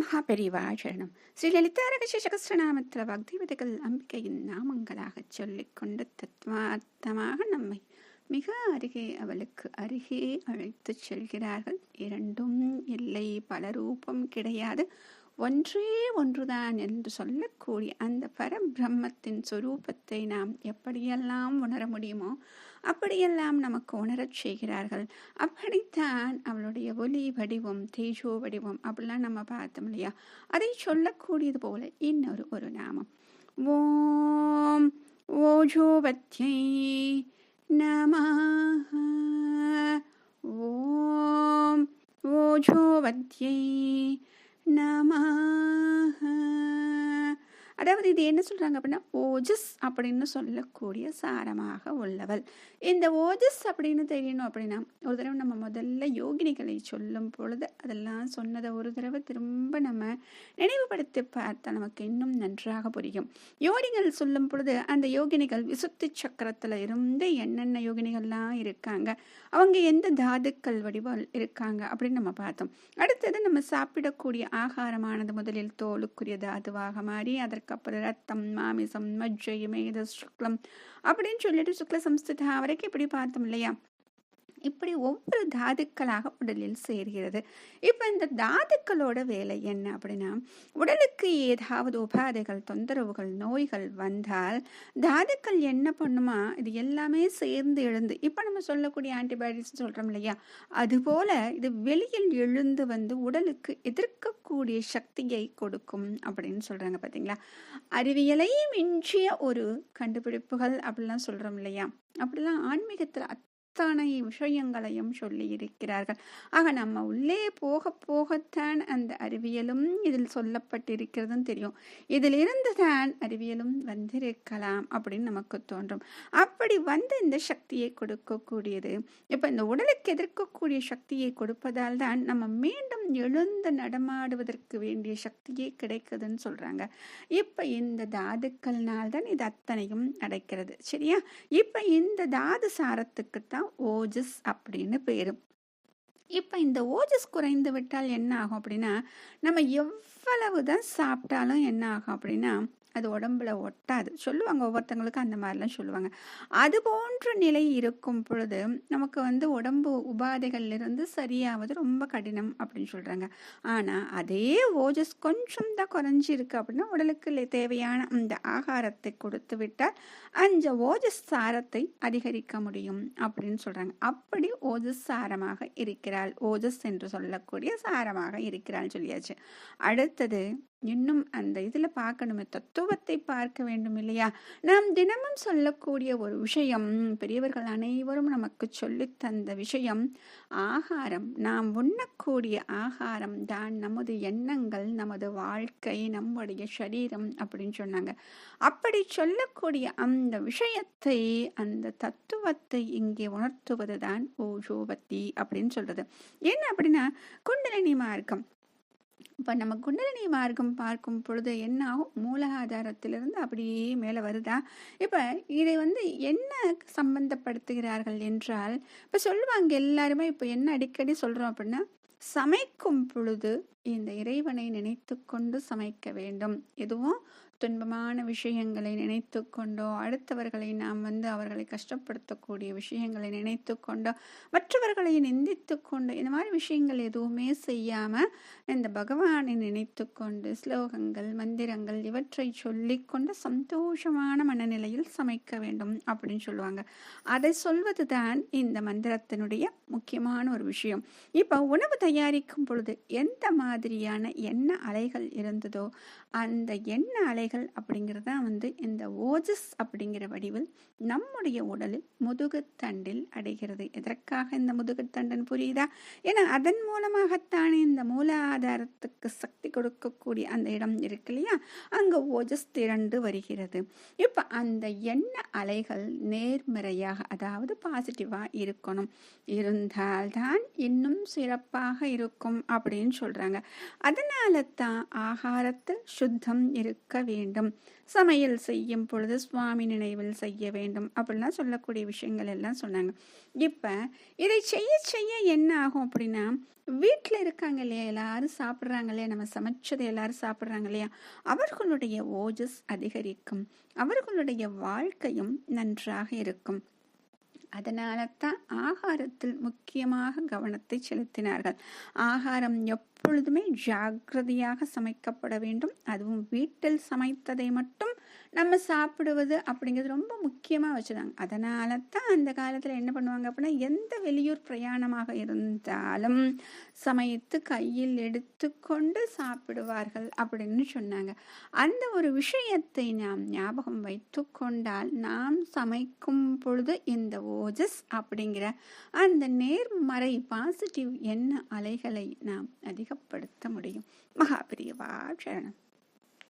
மகா பெரிவா சரணம். ஸ்ரீ லலிதாரகசி சகஸ்ரநாமத்தில் பக்திவிதிகள் அம்பிகையின் நாமங்களாகச் சொல்லிக்கொண்டு தத்வார்த்தமாக நம்மை மிக அருகே அவளுக்கு அருகே அழைத்துச் செல்கிறார்கள். இரண்டும் இல்லை, பல ரூபம் கிடையாது, ஒன்றே ஒன்றுதான் என்று சொல்லக்கூடிய அந்த பரபிரம்மத்தின் சொரூபத்தை நாம் எப்படியெல்லாம் உணர முடியுமோ அப்படியெல்லாம் நமக்கு உணரச் செய்கிறார்கள். அப்படித்தான் அவளுடைய ஒலி வடிவம், தேஜோ வடிவம் அப்படிலாம் நம்ம பார்த்தோம் இல்லையா? அதை சொல்லக்கூடியது போல இன்னொரு நாமம். ஓம் ஓஜோவத்யை நமஹ. ஓம் ஓஜோவத்யை நமஹ. அதாவது இது என்ன சொல்றாங்க அப்படின்னா, ஓஜஸ் அப்படின்னு சொல்லக்கூடிய சாரமாக உள்ளவள். இந்த ஓஜஸ் அப்படின்னு தெரியணும் அப்படின்னா, ஒரு தடவை நம்ம முதல்ல யோகினிகளை சொல்லும் பொழுது அதெல்லாம் சொன்னதை ஒரு தடவை திரும்ப நம்ம நினைவுபடுத்தி பார்த்தா நமக்கு இன்னும் நன்றாக புரியும். யோகினிகள் சொல்லும் பொழுது அந்த யோகினிகள் விசுத்தி சக்கரத்துல இருந்து என்னென்ன யோகினிகள்லாம் இருக்காங்க, அவங்க எந்த தாதுக்கள் வடிவம் இருக்காங்க அப்படின்னு நம்ம பார்த்தோம். அடுத்தது நம்ம சாப்பிடக்கூடிய ஆகாரமானது முதலில் தோலுக்குரிய தாதுவாக மாறி அதற்கப்புறம் ரத்தம், மாமிசம், மஜ்ஜை, மேத, சுக்லம் அப்படின்னு சொல்லிட்டு சுக்ல சம்ஸ்திதா வரைக்கும் இப்படி பார்த்தோம் இல்லையா? இப்படி ஒவ்வொரு தாதுக்களாக உடலில் சேர்கிறது. இப்போ இந்த தாதுக்களோட வேலை என்ன அப்படின்னா, உடலுக்கு ஏதாவது உபாதைகள், தொந்தரவுகள், நோய்கள் வந்தால் தாதுக்கள் என்ன பண்ணுமா, இது எல்லாமே சேர்ந்து எழுந்து, இப்போ நம்ம சொல்லக்கூடிய ஆன்டிபயோட்டிக்ஸ் சொல்கிறோம் இல்லையா, அதுபோல இது வெளியில் எழுந்து வந்து உடலுக்கு எதிர்க்கக்கூடிய சக்தியை கொடுக்கும் அப்படின்னு சொல்கிறாங்க. பார்த்தீங்களா? அறிவியலை மிஞ்சிய ஒரு கண்டுபிடிப்புகள் அப்படிலாம் சொல்கிறோம் இல்லையா? அப்படிலாம் ஆன்மீகத்தில் அத்தனை விஷயங்களையும் சொல்லி இருக்கிறார்கள். ஆக நம்ம உள்ளே போக போகத்தான் அந்த அறிவியலும் இதில் சொல்லப்பட்டிருக்கிறதும் தெரியும். இதில் இருந்து தான் அறிவியலும் வந்திருக்கலாம் அப்படின்னு நமக்கு தோன்றும். அப்படி வந்து இந்த சக்தியை கொடுக்கக்கூடியது. இப்போ இந்த உடலுக்கு எதிர்க்கக்கூடிய சக்தியை கொடுப்பதால் தான் நம்ம மீண்டும் எழுந்து நடமாடுவதற்கு வேண்டிய சக்தியே கிடைக்குதுன்னு சொல்றாங்க. இப்போ இந்த தாதுக்கள்னால் தான் இது அத்தனையும் அடைக்கிறது. சரியா? இப்போ இந்த தாது சாரத்துக்குத்தான் ஓஜஸ் அப்படின்னு பேரு. இப்போ இந்த ஓஜஸ் குறைந்து விட்டால் என்ன ஆகும் அப்படின்னா, நம்ம எவ்வளவுதான் சாப்பிட்டாலும் என்ன ஆகும் அப்படின்னா, அது உடம்புல ஒட்டாது சொல்லுவாங்க. ஒவ்வொருத்தங்களுக்கும் அந்த மாதிரிலாம் சொல்லுவாங்க. அது போன்ற நிலை இருக்கும் பொழுது நமக்கு வந்து உடம்பு உபாதைகள்லேருந்து சரியாவது ரொம்ப கடினம் அப்படின்னு சொல்கிறாங்க. ஆனால் அதே ஓஜஸ் கொஞ்சம் தான் குறைஞ்சிருக்கு அப்படின்னா உடலுக்கு தேவையான அந்த ஆகாரத்தை கொடுத்து விட்டால் அந்த ஓஜஸ் சாரத்தை அதிகரிக்க முடியும் அப்படின்னு சொல்கிறாங்க. அப்படி ஓஜஸ் சாரமாக இருக்கிறாள், ஓஜஸ் என்று சொல்லக்கூடிய சாரமாக இருக்கிறாள் சொல்லியாச்சு. அடுத்தது இன்னும் அந்த இதில் பார்க்கணுமே, தத்துவத்தை பார்க்க வேண்டும் இல்லையா? நாம் தினமும் சொல்லக்கூடிய ஒரு விஷயம், பெரியவர்கள் அனைவரும் நமக்கு சொல்லி தந்த விஷயம், ஆகாரம். நாம் உண்ணக்கூடிய ஆகாரம் தான் நமது எண்ணங்கள், நமது வாழ்க்கை, நம்முடைய சரீரம் அப்படின்னு சொன்னாங்க. அப்படி சொல்லக்கூடிய அந்த விஷயத்தை, அந்த தத்துவத்தை இங்கே உணர்த்துவது தான் ஓஜோபதி அப்படின்னு சொல்றது. என்ன அப்படின்னா, குண்டலினி மார்க்கம். இப்போ நம்ம குண்டலினி மார்க்கம் பார்க்கும் பொழுது என்ன ஆகும், மூலாதாரத்திலிருந்து அப்படியே மேலே வருதா. இப்போ இதை வந்து என்ன சம்பந்தப்படுத்துகிறார்கள் என்றால், இப்போ சொல்லுவாங்க எல்லாருமே, இப்போ என்ன அடிக்கடி சொல்கிறோம் அப்படின்னா, சமைக்கும் பொழுது இந்த இறைவனை நினைத்து கொண்டு சமைக்க வேண்டும். எதுவும் துன்பமான விஷயங்களை நினைத்து கொண்டோ, அடுத்தவர்களை நாம் வந்து அவர்களை கஷ்டப்படுத்தக்கூடிய விஷயங்களை நினைத்து கொண்டோ, மற்றவர்களை நிந்தித்து கொண்டு, இந்த மாதிரி விஷயங்கள் எதுவுமே செய்யாமல் இந்த பகவானை நினைத்து கொண்டு ஸ்லோகங்கள், மந்திரங்கள் இவற்றை சொல்லி கொண்டு சந்தோஷமான மனநிலையில் சமைக்க வேண்டும் அப்படின்னு சொல்லுவாங்க. அதை சொல்வது தான் இந்த மந்திரத்தினுடைய முக்கியமான ஒரு விஷயம். இப்போ உணவு தயாரிக்கும் பொழுது எந்த மாதிரியான எண்ண அலைகள் இருந்ததோ அந்த எண்ண அலைகள் அப்படிங்கிறதா வந்து இந்த ஓஜஸ் அப்படிங்கிற வடிவில் நம்முடைய உடலில் முதுகுத்தண்டில் அடைகிறது. எதற்காக இந்த முதுகுத்தண்டன் புரியுதா? ஏன்னா அதன் மூலமாகத்தானே இந்த மூலாதாரத்துக்கு சக்தி கொடுக்கக்கூடிய அந்த இடம் இருக்கு இல்லையா, அங்கே ஓஜஸ் திரண்டு வருகிறது. இப்போ அந்த எண்ண அலைகள் நேர்மறையாக, அதாவது பாசிட்டிவாக இருக்கணும். இருந்தால்தான் இன்னும் சிறப்பாக இருக்கும் அப்படின்னு சொல்கிறாங்க. அதனால தான் ஆகாரத்தில் சுத்தம் இருக்க வேண்டும், சமையல் செய்யும் பொழுது சுவாமி நினைவில் செய்ய வேண்டும் அப்படிலாம் சொல்லக்கூடிய விஷயங்கள் எல்லாம் சொன்னாங்க. இப்போ இதை செய்ய செய்ய என்ன ஆகும் அப்படின்னா, வீட்டில் இருக்காங்க இல்லையா, எல்லாரும் சாப்பிட்றாங்க இல்லையா, நம்ம சமைச்சதை எல்லாரும் சாப்பிட்றாங்க இல்லையா, அவர்களுடைய ஓஜஸ் அதிகரிக்கும், அவர்களுடைய வாழ்க்கையும் நன்றாக இருக்கும். அதனால தான் ஆகாரத்தில் முக்கியமாக கவனத்தை செலுத்தினார்கள். ஆகாரம் எப்பொழுதுமே ஜாக்கிரதையாக சமைக்கப்பட வேண்டும். அதுவும் வீட்டில் சமைத்ததை மட்டும் நம்ம சாப்பிடுவது அப்படிங்கிறது ரொம்ப முக்கியமாக வச்சுருந்தாங்க. அதனால தான் அந்த காலத்தில் என்ன பண்ணுவாங்க அப்படின்னா, எந்த வெளியூர் பிரயாணமாக இருந்தாலும் சமைத்து கையில் எடுத்துக்கொண்டு சாப்பிடுவார்கள் அப்படின்னு சொன்னாங்க. அந்த ஒரு விஷயத்தை நாம் ஞாபகம் வைத்து கொண்டால் நாம் சமைக்கும் பொழுது இந்த ஓஜஸ் அப்படிங்கிற அந்த நேர்மறை பாசிட்டிவ் எண்ண அலைகளை நாம் அதிகப்படுத்த முடியும். மகாபிரியவா சரணம்.